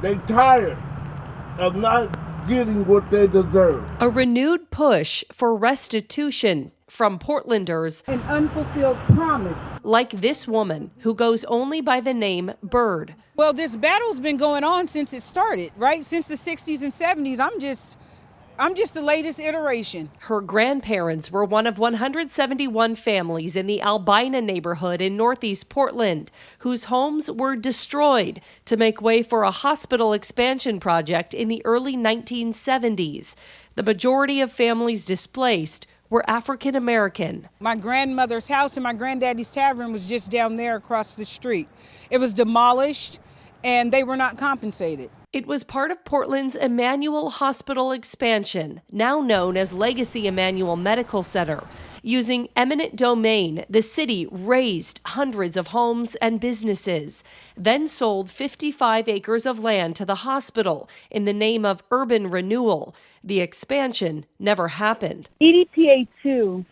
They tired of not getting what they deserve. A renewed push for restitution from Portlanders. An unfulfilled promise. Like this woman who goes only by the name Bird. Well, this battle's been going on since it started, right? Since the 60s and 70s. I'm just the latest iteration. Her grandparents were one of 171 families in the Albina neighborhood in Northeast Portland, whose homes were destroyed to make way for a hospital expansion project in the early 1970s. The majority of families displaced were African American. My grandmother's house and my granddaddy's tavern was just down there across the street. It was demolished and they were not compensated. It was part of Portland's Emmanuel Hospital expansion, now known as Legacy Emmanuel Medical Center. Using eminent domain, the city razed hundreds of homes and businesses, then sold 55 acres of land to the hospital in the name of urban renewal. The expansion never happened. EDPA 2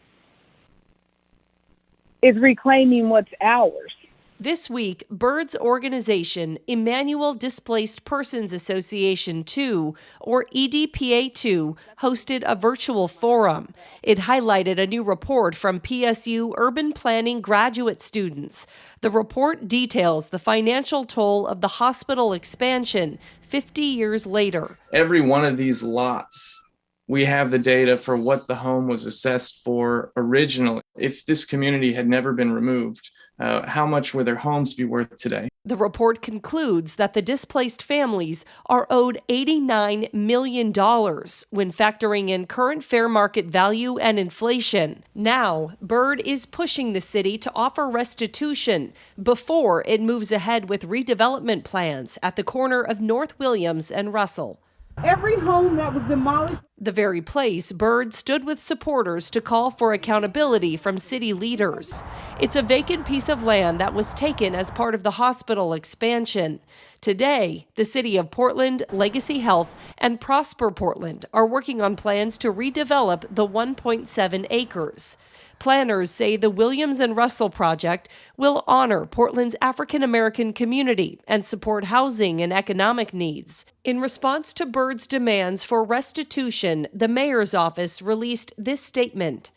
is reclaiming what's ours. This week, Bird's organization, Emmanuel Displaced Persons Association 2, or EDPA 2, hosted a virtual forum. It highlighted a new report from PSU urban planning graduate students. The report details the financial toll of the hospital expansion 50 years later. Every one of these lots, we have the data for what the home was assessed for originally. If this community had never been removed, how much would their homes be worth today? The report concludes that the displaced families are owed $89 million when factoring in current fair market value and inflation. Now, Bird is pushing the city to offer restitution before it moves ahead with redevelopment plans at the corner of North Williams and Russell. Every home that was demolished. The very place Bird stood with supporters to call for accountability from city leaders. It's a vacant piece of land that was taken as part of the hospital expansion. Today, the city of Portland, Legacy Health, and Prosper Portland are working on plans to redevelop the 1.7 acres. Planners say the Williams and Russell project will honor Portland's African American community and support housing and economic needs. In response to Bird's demands for restitution, the mayor's office released this statement.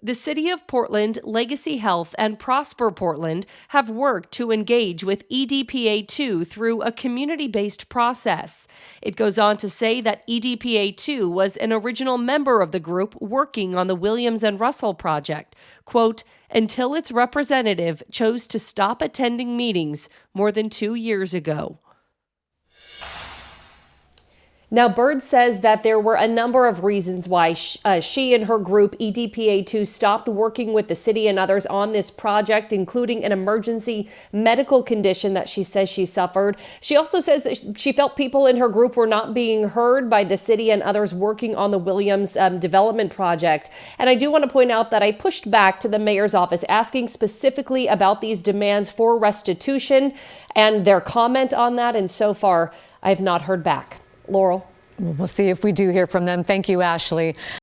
The City of Portland, Legacy Health, and Prosper Portland have worked to engage with EDPA 2 through a community-based process. It goes on to say that EDPA 2 was an original member of the group working on the Williams and Russell project, quote, until its representative chose to stop attending meetings more than 2 years ago. Now, Bird says that there were a number of reasons why she and her group, EDPA2, stopped working with the city and others on this project, including an emergency medical condition that she says she suffered. She also says that she felt people in her group were not being heard by the city and others working on the Williams development project. And I do want to point out that I pushed back to the mayor's office asking specifically about these demands for restitution and their comment on that. And so far, I have not heard back. Laurel. We'll see if we do hear from them. Thank you, Ashley.